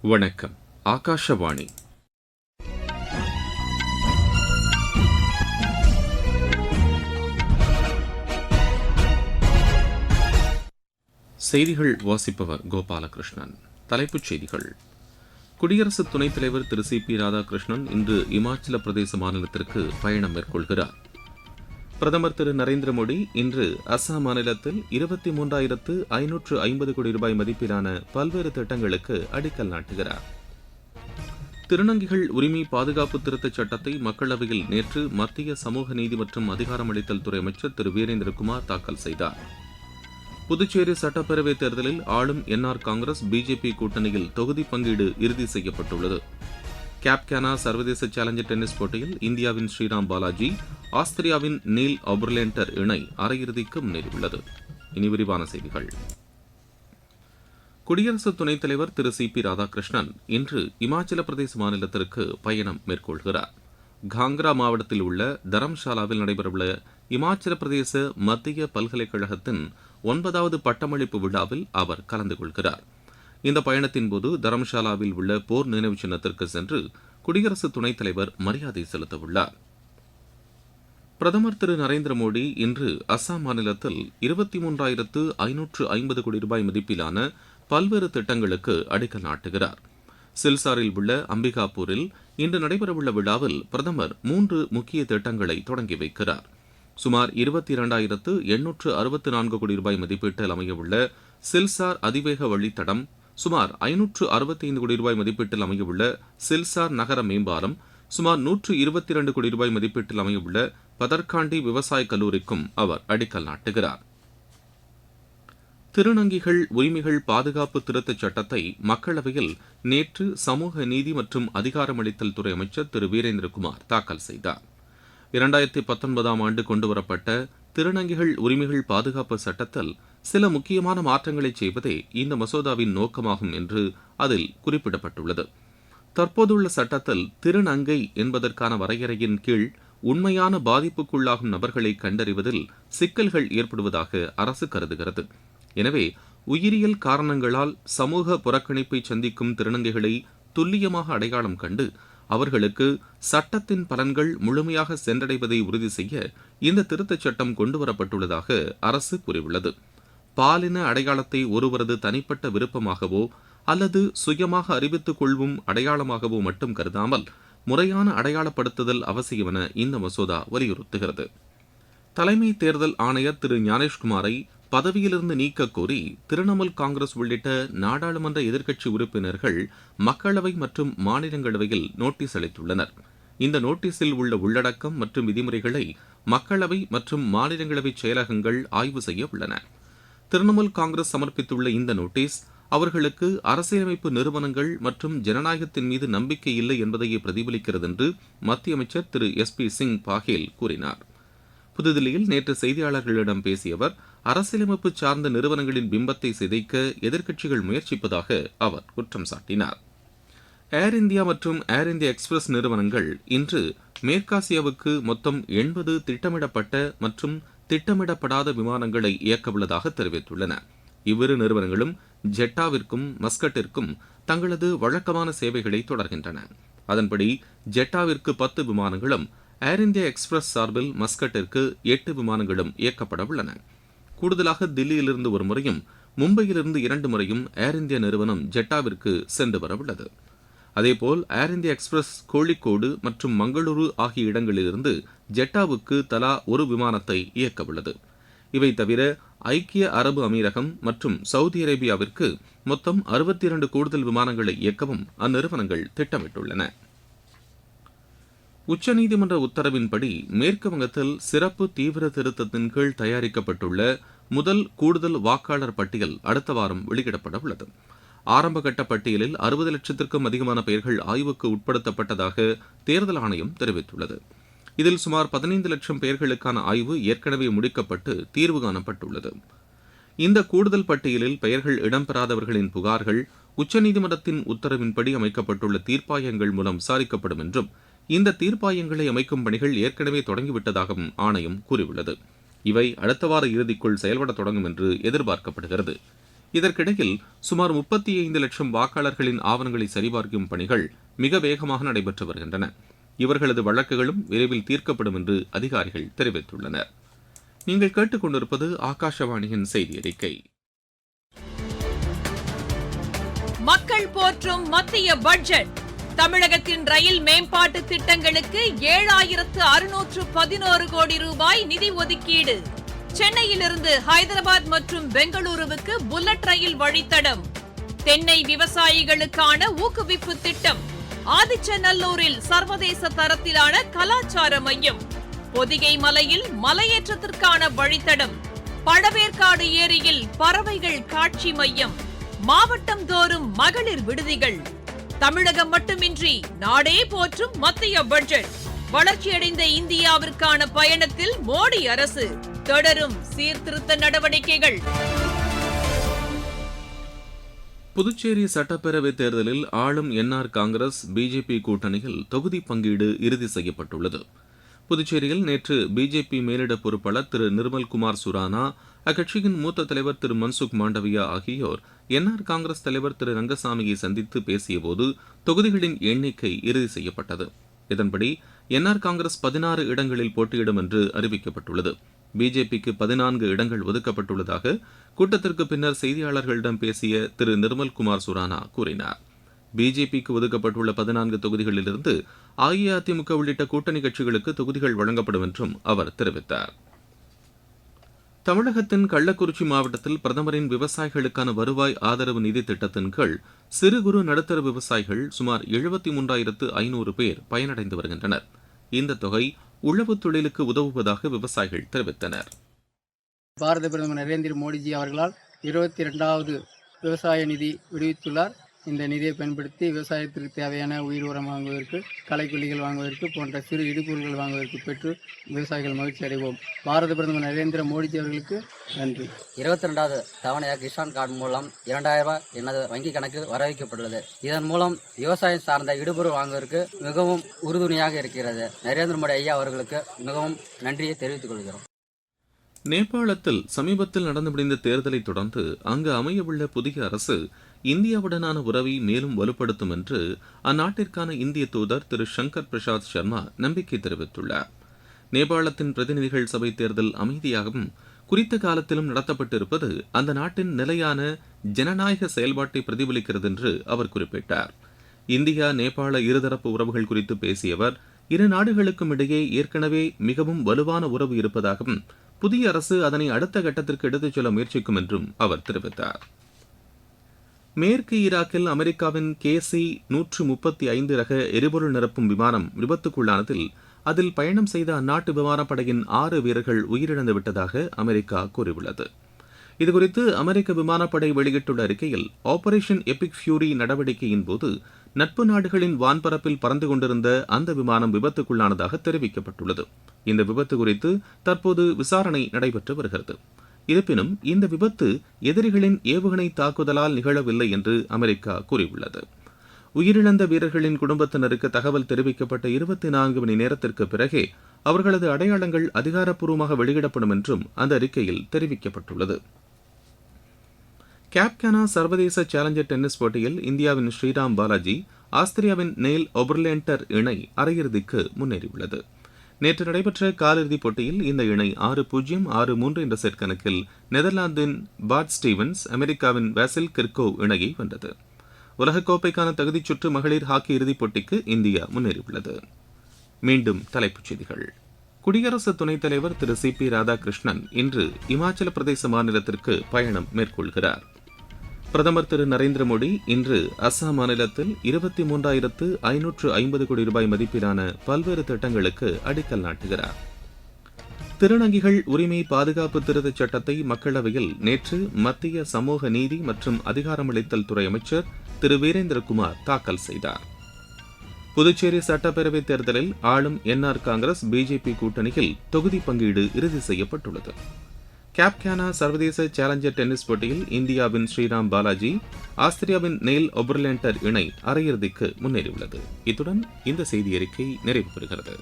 வணக்கம். ஆகாஷவாணி. செய்திகள் வாசிப்பவர் கோபாலகிருஷ்ணன். தலைப்புச் செய்திகள். குடியரசு துணைத் தலைவர் திரு சி பி ராதாகிருஷ்ணன் இன்று இமாச்சல பிரதேச மாநிலத்திற்கு பயணம் மேற்கொள்கிறார். பிரதமர் திரு நரேந்திர மோடி இன்று அஸ்ஸாம் மாநிலத்தில் 23,550 கோடி ரூபாய் மதிப்பிலான பல்வேறு திட்டங்களுக்கு அடிக்கல் நாட்டுகிறார். திருநங்கைகள் உரிமை பாதுகாப்பு திருத்தச் சட்டத்தை மக்களவையில் நேற்று மத்திய சமூக நீதி மற்றும் அதிகாரமளித்தல் துறை அமைச்சர் திரு வீரேந்திரகுமார் தாக்கல் செய்தார். புதுச்சேரி சட்டப்பேரவைத் தேர்தலில் ஆளும் என்ஆர் காங்கிரஸ் பிஜேபி கூட்டணியில் தொகுதி பங்கீடு இறுதி செய்யப்பட்டுள்ளது. கேப்கானா சர்வதேச சேலஞ்சர் டென்னிஸ் போட்டியில் இந்தியாவின் ஸ்ரீராம் பாலாஜி, ஆஸ்திரியாவின் நீல் ஒபர்லேண்டர் இணை அரையிறுதிக்கு முன்னேறியுள்ளது. இனி விரிவான செய்திகள். குடியரசு துணைத் தலைவர் திரு சி பி ராதாகிருஷ்ணன் இன்று இமாச்சல பிரதேச மாநிலத்திற்கு பயணம் மேற்கொள்கிறார். காங்க்ரா மாவட்டத்தில் உள்ள தரம்ஷாலாவில் நடைபெறவுள்ள இமாச்சல பிரதேச மத்திய பல்கலைக்கழகத்தின் 9வது பட்டமளிப்பு விழாவில் அவர் கலந்து கொள்கிறார். இந்த பயணத்தின்போது தரம்ஷாலாவில் உள்ள போர் நினைவு சின்னத்திற்கு சென்று குடியரசு துணைத் தலைவர் மரியாதை செலுத்தவுள்ளார். பிரதமர் திரு நரேந்திர மோடி இன்று அஸ்ஸாம் மாநிலத்தில் 23,550 கோடி ரூபாய் மதிப்பிலான பல்வேறு திட்டங்களுக்கு அடிக்கல் நாட்டுகிறார். சில்சாரில் உள்ள அம்பிகாபூரில் இன்று நடைபெறவுள்ள விழாவில் பிரதமர் 3 முக்கிய திட்டங்களை தொடங்கி வைக்கிறார். சுமார் 22,864 கோடி ரூபாய் மதிப்பீட்டில் அமையவுள்ள சில்சார் அதிவேக வழித்தடம், சுமார் 565 கோடி ரூபாய் மதிப்பீட்டில் அமையவுள்ள சில்சார் நகர மேம்பாலம், சுமார் 122 கோடி ரூபாய் மதிப்பீட்டில் அமையவுள்ள பதர்காண்டி விவசாய கல்லூரிக்கும் அவர் அடிக்கல் நாட்டுகிறார். திருநங்கைகள் உரிமைகள் பாதுகாப்பு திருத்தச் சட்டத்தை மக்களவையில் நேற்று சமூக நீதி மற்றும் அதிகாரமளித்தல் துறை அமைச்சர் திரு வீரேந்திரகுமார் தாக்கல் செய்தார். 2019ஆம் ஆண்டு கொண்டுவரப்பட்ட திருநங்கைகள் உரிமைகள் பாதுகாப்பு சட்டத்தில் சில முக்கியமான மாற்றங்களை செய்வதே இந்த மசோதாவின் நோக்கமாகும் என்று அதில் குறிப்பிடப்பட்டுள்ளது. தற்போதுள்ள சட்டத்தில் திருநங்கை என்பதற்கான வரையறையின் கீழ் உண்மையான பாதிப்புக்குள்ளாகும் நபர்களை கண்டறிவதில் சிக்கல்கள் ஏற்படுவதாக அரசு கருதுகிறது. எனவே உயிரியல் காரணங்களால் சமூக புறக்கணிப்பை சந்திக்கும் திருநங்கைகளை துல்லியமாக அடையாளம் கண்டு அவர்களுக்கு சட்டத்தின் பலன்கள் முழுமையாக சென்றடைவதை உறுதி செய்ய இந்த திருத்தச் சட்டம் கொண்டுவரப்பட்டுள்ளதாக அரசு கூறியுள்ளது. பாலின அடையாளத்தை ஒருவரது தனிப்பட்ட விருப்பமாகவோ அல்லது சுயமாக அறிவித்துக் கொள்வும் அடையாளமாகவோ மட்டும் கருதாமல் முறையான அடையாளப்படுத்துதல் அவசியம் என இந்த மசோதா வலியுறுத்துகிறது. தலைமை தேர்தல் ஆணையர் திரு ஞானேஷ்குமாரை பதவியிலிருந்து நீக்கக் கோரி திரிணாமுல் காங்கிரஸ் உள்ளிட்ட நாடாளுமன்ற எதிர்க்கட்சி உறுப்பினர்கள் மக்களவை மற்றும் மாநிலங்களவையில் நோட்டீஸ் அளித்துள்ளனர். இந்த நோட்டீஸில் உள்ள உள்ளடக்கம் மற்றும் விதிமுறைகளை மக்களவை மற்றும் மாநிலங்களவை செயலகங்கள் ஆய்வு செய்ய உள்ளன. திரிணாமுல் காங்கிரஸ் சமர்ப்பித்துள்ள இந்த நோட்டீஸ் அவர்களுக்கு அரசியலமைப்பு நிறுவனங்கள் மற்றும் ஜனநாயகத்தின் மீது நம்பிக்கை இல்லை என்பதையே பிரதிபலிக்கிறது என்று மத்திய அமைச்சர் திரு எஸ் பி சிங் பாஹேல் கூறினார். புதுதில்லியில் நேற்று செய்தியாளர்களிடம் பேசிய அவர், அரசியலமைப்பு சார்ந்த நிறுவனங்களின் பிம்பத்தை சிதைக்க எதிர்க்கட்சிகள் முயற்சிப்பதாக அவர் குற்றம் சாட்டினார். ஏர் இந்தியா மற்றும் ஏர் இந்தியா எக்ஸ்பிரஸ் நிறுவனங்கள் இன்று மேற்காசியாவுக்கு மொத்தம் 80 திட்டமிடப்பட்ட மற்றும் திட்டமிடப்படாத விமானங்களை இயக்கவுள்ளதாக தெரிவித்துள்ளன. இவ்விரு நிறுவனங்களும் ஜெட்டாவிற்கும் மஸ்கட்டிற்கும் தங்களது வழக்கமான சேவைகளை தொடர்கின்றன. அதன்படி ஜெட்டாவிற்கு 10 விமானங்களும், ஏர் இந்தியா எக்ஸ்பிரஸ் சார்பில் மஸ்கட்டிற்கு 8 விமானங்களும் இயக்கப்பட உள்ளன. கூடுதலாக தில்லியிலிருந்து ஒரு முறையும் மும்பையிலிருந்து 2 முறையும் ஏர் இந்தியா நிறுவனம் ஜெட்டாவிற்கு சென்று வரவுள்ளது. அதேபோல் ஏர் இந்தியா எக்ஸ்பிரஸ் கோழிக்கோடு மற்றும் மங்களூரு ஆகிய இடங்களிலிருந்து ஜெட்டாவுக்கு தலா ஒரு விமானத்தை இயக்கவுள்ளது. இவை தவிர ஐக்கிய அரபு அமீரகம் மற்றும் சவுதி அரேபியாவிற்கு மொத்தம் 62 கூடுதல் விமானங்களை இயக்கவும் அந்நிறுவனங்கள் திட்டமிட்டுள்ளன. உச்சநீதிமன்ற உத்தரவின்படி மேற்கு வங்கத்தில் சிறப்பு தீவிர திருத்தத்தின் கீழ் தயாரிக்கப்பட்டுள்ள முதல் கூடுதல் வாக்காளர் பட்டியல் அடுத்த வாரம் வெளியிடப்பட உள்ளது. ஆரம்பகட்ட பட்டியலில் 60 லட்சத்திற்கும் அதிகமான பெயர்கள் ஆய்வுக்கு உட்படுத்தப்பட்டதாக தேர்தல் ஆணையம் தெரிவித்துள்ளது. இதில் சுமார் 15 லட்சம் பெயர்களுக்கான ஆய்வு ஏற்கனவே முடிக்கப்பட்டு தீர்வு காணப்பட்டுள்ளது. இந்த கூடுதல் பட்டியலில் பெயர்கள் இடம்பெறாதவர்களின் புகார்கள் உச்சநீதிமன்றத்தின் உத்தரவின்படி அமைக்கப்பட்டுள்ள தீர்ப்பாயங்கள் மூலம் விசாரிக்கப்படும் என்றும், இந்த தீர்ப்பாயங்களை அமைக்கும் பணிகள் ஏற்கனவே தொடங்கிவிட்டதாகவும் ஆணையம் கூறியுள்ளது. இவை அடுத்த வார இறுதிக்குள் செயல்பட தொடங்கும் என்று எதிர்பார்க்கப்படுகிறது. இதற்கிடையில் சுமார் 35 லட்சம் வாக்காளர்களின் ஆவணங்களை சரிபார்க்கும் பணிகள் மிக வேகமாக நடைபெற்று வருகின்றன. இவர்களது வழக்குகளும் விரைவில் தீர்க்கப்படும் என்று அதிகாரிகள் தெரிவித்துள்ளனர். நீங்கள் கேட்டுக்கொண்டிருப்பது ஆகாஷவாணியின் செய்தி அறிக்கை. மக்கள் போற்றும் மத்திய பட்ஜெட். தமிழகத்தின் ரயில் மேம்பாட்டு திட்டங்களுக்கு 7611 கோடி ரூபாய் நிதி ஒதுக்கீடு. சென்னையிலிருந்து ஹைதராபாத் மற்றும் பெங்களூருவுக்கு புல்லட் ரயில் வழித்தடம். தென்னை விவசாயிகளுக்கான ஊக்குவிப்பு திட்டம். ஆதிச்சநல்லூரில் சர்வதேச தரத்திலான கலாச்சார மையம். பொதிகை மலையில் மலையேற்றத்திற்கான வழித்தடம். பழவேற்காடு ஏரியில் பறவைகள் காட்சி மையம். மாவட்டம் தோறும் மகளிர் விடுதிகள். தமிழகம் மட்டுமின்றி நாடே போற்றும் மத்திய பட்ஜெட். வளர்ச்சியடைந்த இந்தியாவிற்கான பயணத்தில் மோடி அரசு. தொடரும் சீர்திருத்த நடவடிக்கைகள். புதுச்சேரி சட்டப்பேரவைத் தேர்தலில் ஆளும் என்ஆர் காங்கிரஸ் பிஜேபி கூட்டணியில் தொகுதி பங்கீடு இறுதி செய்யப்பட்டுள்ளது. புதுச்சேரியில் நேற்று பிஜேபி மேலிட பொறுப்பாளர் திரு நிர்மல்குமார் சுரானா, அக்கட்சியின் மூத்த தலைவர் திரு மன்சுக் மாண்டவியா ஆகியோர் என்ஆர் காங்கிரஸ் தலைவர் திரு ரங்கசாமியை சந்தித்து பேசியபோது தொகுதிகளின் எண்ணிக்கை இறுதி செய்யப்பட்டது. இதன்படி என்ஆர் காங்கிரஸ் 16 இடங்களில் போட்டியிடும் என்று அறிவிக்கப்பட்டுள்ளது. பிஜேபிக்கு 14 இடங்கள் ஒதுக்கப்பட்டுள்ளதாக கூட்டத்திற்கு பின்னர் செய்தியாளர்களிடம் பேசிய திரு நிர்மல்குமார் சுரானா கூறினார். பிஜேபிக்கு ஒதுக்கப்பட்டுள்ள 14 தொகுதிகளிலிருந்து அஇஅதிமுக உள்ளிட்ட கூட்டணி கட்சிகளுக்கு தொகுதிகள் வழங்கப்படும் என்றும் அவர் தெரிவித்தார். தமிழகத்தின் கள்ளக்குறிச்சி மாவட்டத்தில் பிரதமரின் விவசாயிகளுக்கான வருவாய் ஆதரவு நிதி திட்டத்தின் கீழ் சிறு குறு நடுத்தர விவசாயிகள் சுமார் 73,500 பேர் பயனடைந்து வருகின்றனர். இந்த தொகை உழவு தொழிலுக்கு உதவுவதாக விவசாயிகள் தெரிவித்தனர். பாரத பிரதமர் நரேந்திர மோடிஜி அவர்களால் 22வது விவசாய நிதி விடுவித்துள்ளார். இந்த நிதியை பயன்படுத்தி விவசாயத்திற்கு தேவையான உயிர் உரம் வாங்குவதற்கு, களைக்கொல்லிகள் வாங்குவதற்கு போன்ற சிறு இடுபொருட்கள் வாங்குவதற்கு பெற்று விவசாயிகள் மகிழ்ச்சி அடைவோம். பாரத பிரதமர் நரேந்திர மோடிஜி அவர்களுக்கு நன்றி. 22வது தவணையாக கிசான் கார்டு மூலம் 2000 ரூபாய் எனது வங்கி கணக்கில் வரவைக்கப்பட்டுள்ளது. இதன் மூலம் விவசாயம் சார்ந்த இடுபொருள் வாங்குவதற்கு மிகவும் உறுதுணையாக இருக்கிறது. நரேந்திர மோடி ஐயா அவர்களுக்கு மிகவும் நன்றியை தெரிவித்துக் கொள்கிறோம். நேபாளத்தில் சமீபத்தில் நடந்து முடிந்த தேர்தலை தொடர்ந்து அங்கு அமையவுள்ள புதிய அரசு இந்தியாவுடனான உறவை மேலும் வலுப்படுத்தும் என்று அந்நாட்டிற்கான இந்திய தூதர் திரு சங்கர் பிரசாத் சர்மா நம்பிக்கை தெரிவித்துள்ளார். நேபாளத்தின் பிரதிநிதிகள் சபை தேர்தல் அமைதியாகவும் குறித்த காலத்திலும் நடத்தப்பட்டிருப்பது அந்த நாட்டின் நிலையான ஜனநாயக செயல்பாட்டை பிரதிபலிக்கிறது என்று அவர் குறிப்பிட்டார். இந்தியா நேபாள இருதரப்பு உறவுகள் குறித்து பேசிய அவர், இரு நாடுகளுக்கும் இடையே ஏற்கனவே மிகவும் வலுவான உறவு இருப்பதாகவும் புதிய அரசு அதனை அடுத்த கட்டத்திற்கு எடுத்துச் செல்ல முயற்சிக்கும் என்றும் அவர் தெரிவித்தார். மேற்கு ஈராக்கில் அமெரிக்காவின் KC-135 ரக எரிபொருள் நிரப்பும் விமானம் விபத்துக்குள்ளானதில் அதில் பயணம் செய்த அந்நாட்டு விமானப்படையின் 6 வீரர்கள் உயிரிழந்து விட்டதாக அமெரிக்கா கூறியுள்ளது. இதுகுறித்து அமெரிக்க விமானப்படை வெளியிட்டுள்ள அறிக்கையில், ஆபரேஷன் எபிக் ஃபியூரி நடவடிக்கையின் போது நட்பு நாடுகளின் வான்பரப்பில் பறந்து கொண்டிருந்த அந்த விமானம் விபத்துக்குள்ளானதாக தெரிவிக்கப்பட்டுள்ளது. இந்த விபத்து குறித்து தற்போது விசாரணை நடைபெற்று வருகிறது. இருப்பினும் இந்த விபத்து எதிரிகளின் ஏவுகணை தாக்குதலால் நிகழவில்லை என்று அமெரிக்கா கூறியுள்ளது. உயிரிழந்த வீரர்களின் குடும்பத்தினருக்கு தகவல் தெரிவிக்கப்பட்ட 24 மணி நேரத்திற்கு பிறகே அவர்களது அடையாளங்கள் அதிகாரப்பூர்வமாக வெளியிடப்படும் என்றும் அந்த அறிக்கையில் தெரிவிக்கப்பட்டுள்ளது. கேப்கானா சர்வதேச சேலஞ்சர் டென்னிஸ் போட்டியில் இந்தியாவின் ஸ்ரீராம் பாலாஜி, ஆஸ்திரியாவின் நெயில் ஒபர்லேண்டர் இணை அரையிறுதிக்கு முன்னேறியுள்ளது. நேற்று நடைபெற்ற காலிறுதிப் போட்டியில் இந்த இணை 6-0, 6-3 என்ற செட் கணக்கில் நெதர்லாந்தின் பாட் ஸ்டீவன்ஸ், அமெரிக்காவின் வாசில் கிர்கோவ் இணையை வென்றது. உலகக்கோப்பைக்கான தகுதிச் சுற்று மகளிர் ஹாக்கி இறுதிப் போட்டிக்கு இந்தியா முன்னேறியுள்ளது. மீண்டும் தலைப்புச் செய்திகள். குடியரசு துணைத் தலைவர் திரு CP ராதாகிருஷ்ணன் இன்று இமாச்சல பிரதேச மாநிலத்திற்கு பயணம் மேற்கொள்கிறார். பிரதமர் திரு நரேந்திர மோடி இன்று அஸ்ஸாம் மாநிலத்தில் 23,550 கோடி ரூபாய் மதிப்பிலான பல்வேறு திட்டங்களுக்கு அடிக்கல் நாட்டுகிறார். திருநங்கைகள் உரிமை பாதுகாப்பு திருத்தச் சட்டத்தை மக்களவையில் நேற்று மத்திய சமூக நீதி மற்றும் அதிகாரமளித்தல் துறை அமைச்சர் திரு வீரேந்திரகுமார் தாக்கல் செய்தார். புதுச்சேரி சட்டப்பேரவைத் தேர்தலில் ஆளும் என்ஆர் காங்கிரஸ் பிஜேபி கூட்டணியில் தொகுதி பங்கீடு இறுதி செய்யப்பட்டுள்ளது. கேப்கானா சர்வதேச சேலஞ்சர் டென்னிஸ் போட்டியில் இந்தியாவின் ஸ்ரீராம் பாலாஜி, ஆஸ்திரியாவின் நெயில் ஒபர்லேண்டர் இணை அரையிறுதிக்கு முன்னேறியுள்ளது. இத்துடன் இந்த செய்தி அறிக்கை நிறைவு பெறுகிறது.